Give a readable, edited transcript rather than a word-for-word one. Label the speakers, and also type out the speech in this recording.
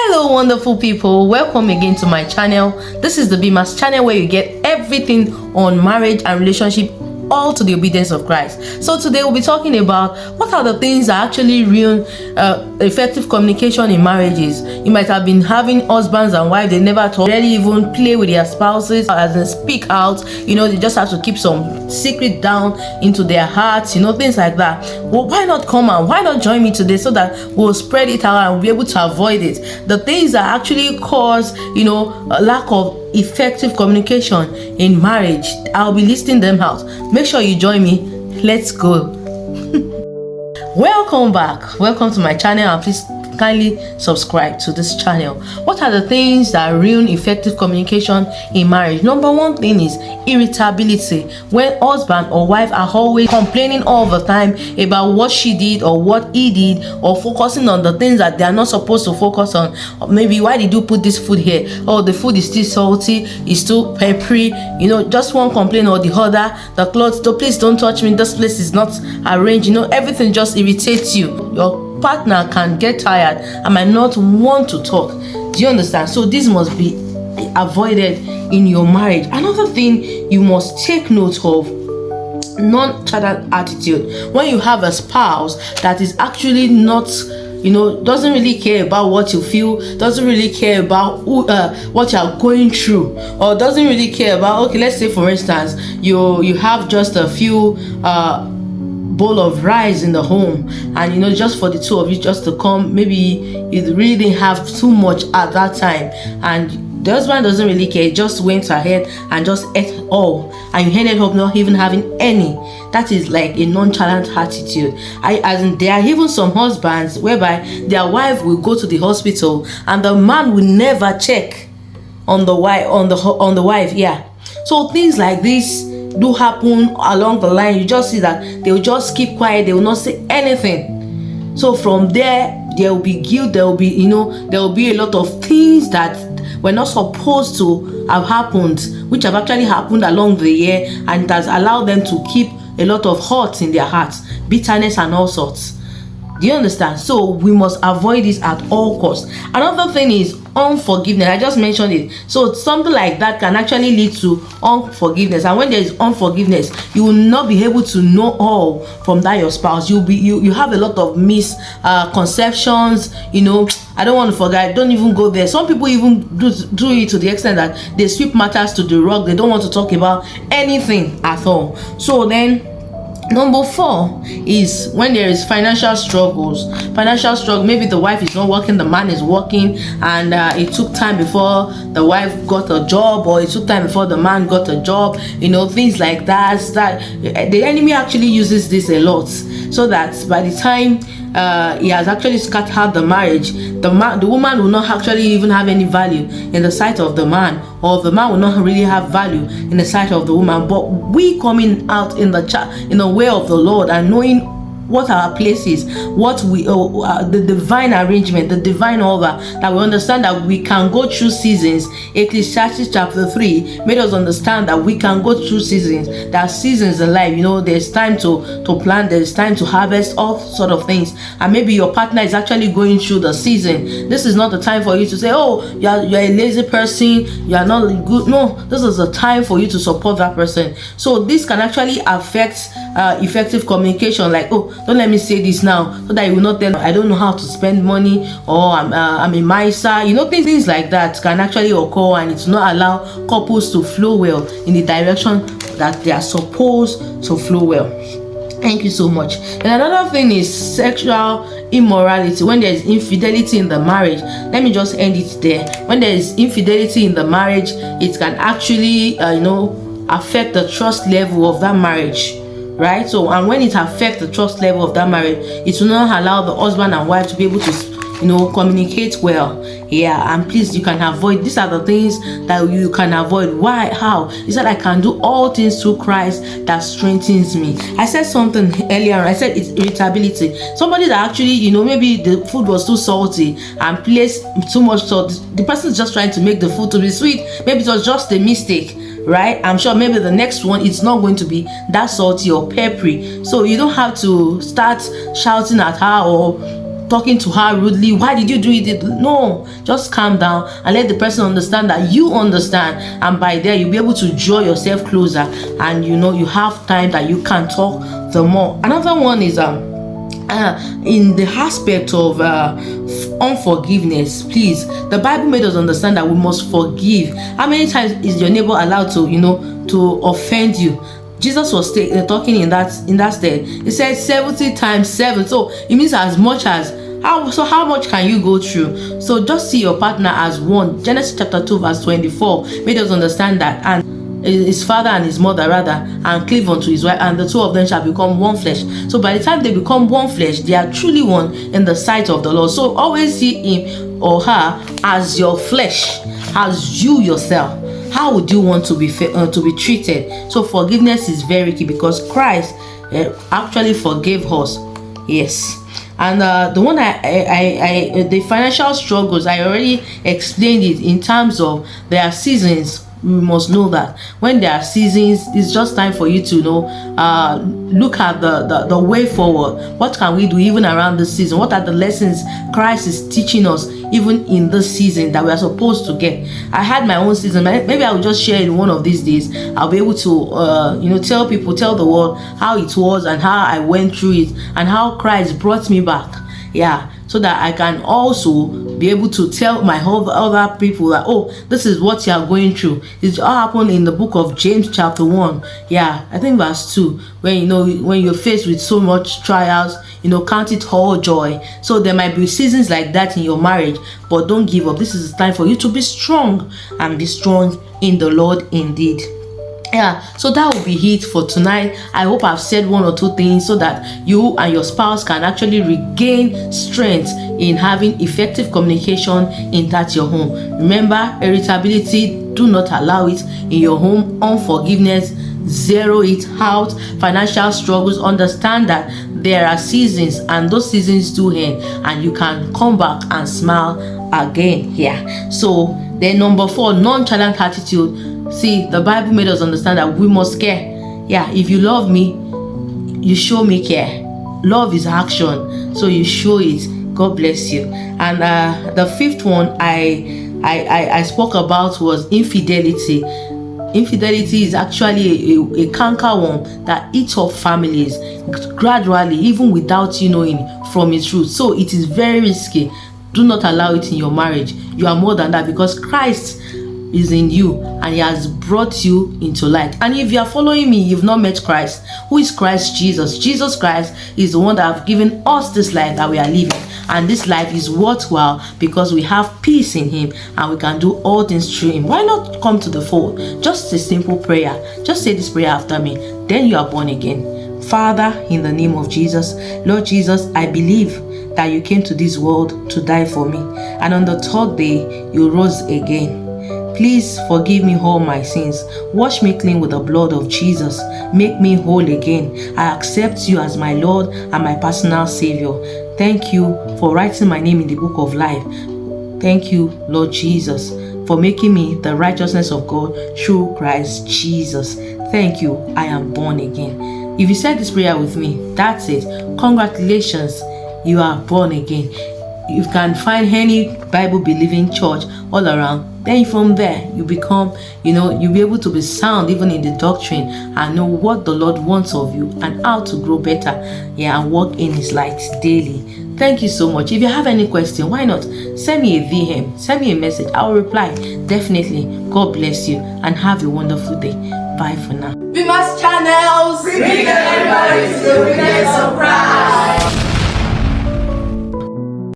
Speaker 1: Hello wonderful people, welcome again to my channel. This is the Bima's channel where you get everything on marriage and relationship, all to the obedience of Christ. So today we'll be talking about what are the things that actually ruin effective communication in marriages. You might have been having husbands and wives, they never talk, rarely even play with their spouses, as in speak out, they just have to keep some secret down into their hearts, things like that. Well, why not come and why not join me today so that we'll spread it out and we'll be able to avoid it, the things that actually cause a lack of effective communication in marriage. I'll be listing them out. Make sure you join me. Let's go. Welcome back. Welcome to my channel, and please kindly subscribe to this channel. What are the things that ruin effective communication in marriage? Number one thing is irritability. When husband or wife are always complaining all the time about what she did or what he did, or focusing on the things that they are not supposed to focus on. Maybe, why did you put this food here? Oh, the food is still salty, it's too peppery, just one complaint or the other. The clothes, please don't touch me, this place is not arranged. Everything just irritates you. Your partner can get tired and might not want to talk. Do you understand? So this must be avoided in your marriage. Another thing you must take note of: non-chatted attitude. When you have a spouse that is actually not, doesn't really care about what you feel, doesn't really care about what you are going through, or doesn't really care about, okay, let's say for instance, you have just a few bowl of rice in the home, and just for the two of you just to come, maybe you really didn't have too much at that time, and the husband doesn't really care, just went ahead and just ate all, and you ended up not even having any. That is like a nonchalant attitude. There are even some husbands whereby their wife will go to the hospital and the man will never check on the wife. Yeah, so things like this do happen along the line. You just see that they will just keep quiet, they will not say anything. So from there will be guilt, there will be a lot of things that were not supposed to have happened, which have actually happened along the year, and it has allowed them to keep a lot of hurt in their hearts, bitterness and all sorts. Do you understand? So we must avoid this at all costs. Another thing is unforgiveness. I just mentioned it. So something like that can actually lead to unforgiveness, and when there is unforgiveness, you will not be able to know all from that your spouse. You have a lot of misconceptions. I don't want to forget, don't even go there. Some people even do it to the extent that they sweep matters to the rug. They don't want to talk about anything at all. So then number 4 is when there is financial struggles. Maybe the wife is not working, the man is working, and it took time before the wife got a job, or it took time before the man got a job. Things like that. The enemy actually uses this a lot, so that by the time he has actually scattered the marriage, the woman will not actually even have any value in the sight of the man, or the man will not really have value in the sight of the woman. But we coming out in the way of the Lord and knowing what our place is, what we the divine arrangement, the divine order, that we understand that we can go through seasons. Ecclesiastes chapter 3 made us understand that we can go through seasons. There are seasons in life. There's time to plant, there's time to harvest, all sort of things. And maybe your partner is actually going through the season. This is not the time for you to say, oh, you're a lazy person, you're not good. No, this is the time for you to support that person. So this can actually affect effective communication. Like, oh, don't let me say this now, so that you will not tell I don't know how to spend money, or I'm a miser. Things like that can actually occur, and it will not allow couples to flow well in the direction that they are supposed to flow well. Thank you so much. And another thing is sexual immorality. When there is infidelity in the marriage, let me just end it there. When there is infidelity in the marriage, it can actually affect the trust level of that marriage, right? So, and when it affects the trust level of that marriage, it will not allow the husband and wife to be able to communicate well. Yeah, and please, you can avoid. These are the things that you can avoid. Why? How? He said, I can do all things through Christ that strengthens me. I said something earlier. I said it's irritability. Somebody that actually, maybe the food was too salty and placed too much salt. The person is just trying to make the food to be sweet. Maybe it was just a mistake, right? I'm sure maybe the next one it's not going to be that salty or peppery. So you don't have to start shouting at her or talking to her rudely. Why did you do it? No, just calm down and let the person understand that you understand, and by there you'll be able to draw yourself closer, and you have time that you can talk the more. Another one is in the aspect of unforgiveness. Please, the Bible made us understand that we must forgive. How many times is your neighbor allowed to offend you? Jesus was talking in that stead. He said 70 times 7. So it means as much as how much can you go through? So just see your partner as one. Genesis chapter 2 verse 24 made us understand that, and his father and his mother rather, and cleave unto his wife, and the two of them shall become one flesh. So by the time they become one flesh, they are truly one in the sight of the Lord. So always see him or her as your flesh, as you yourself. How would you want to be treated? So forgiveness is very key, because Christ actually forgave us. Yes. And the one the financial struggles, I already explained it in terms of there are seasons. We must know that when there are seasons, it's just time for you to look at the way forward. What can we do even around this season? What are the lessons Christ is teaching us even in this season that we are supposed to get? I had my own season. Maybe I will just share in one of these days. I'll be able to tell the world how it was and how I went through it and how Christ brought me back. Yeah, so that I can also be able to tell my other people that, oh, this is what you are going through. It all happened in the book of James chapter 1. Yeah, I think verse 2. When you're faced with so much trials, count it all joy. So there might be seasons like that in your marriage, but don't give up. This is the time for you to be strong, and be strong in the Lord indeed. Yeah, so that will be it for tonight. I hope I've said one or two things so that you and your spouse can actually regain strength in having effective communication in your home. Remember, irritability, do not allow it in your home. Unforgiveness, zero it out. Financial struggles, understand that there are seasons, and those seasons do end, and you can come back and smile again. Yeah. So then number 4, nonchalant attitude. See, the Bible made us understand that we must care. Yeah, if you love me, you show me care. Love is action, so you show it. God bless you. And the 5th one I spoke about was infidelity. Infidelity is actually a cankerworm that eats up families gradually, even without you knowing from its roots. So it is very risky. Do not allow it in your marriage. You are more than that, because Christ is in you, and he has brought you into light. And if you are following me, you've not met Christ. Who is Christ? Jesus Christ is the one that have given us this life that we are living, and this life is worthwhile because we have peace in him, and we can do all things through him. Why not come to the fold? Just a simple prayer. Just say this prayer after me, then you are born again. Father, in the name of Jesus, Lord Jesus, I believe that you came to this world to die for me, and on the 3rd day you rose again. Please forgive me all my sins. Wash me clean with the blood of Jesus. Make me whole again. I accept you as my Lord and my personal Savior. Thank you for writing my name in the book of life. Thank you, Lord Jesus, for making me the righteousness of God through Christ Jesus. Thank you, I am born again. If you said this prayer with me, that's it. Congratulations, you are born again. You can find any Bible-believing church all around. Then from there, you become, you'll be able to be sound even in the doctrine and know what the Lord wants of you and how to grow better, and walk in his light daily. Thank you so much. If you have any question, why not send me a VM, send me a message. I will reply definitely. God bless you and have a wonderful day. Bye for now.
Speaker 2: We must channels. Bring everybody to the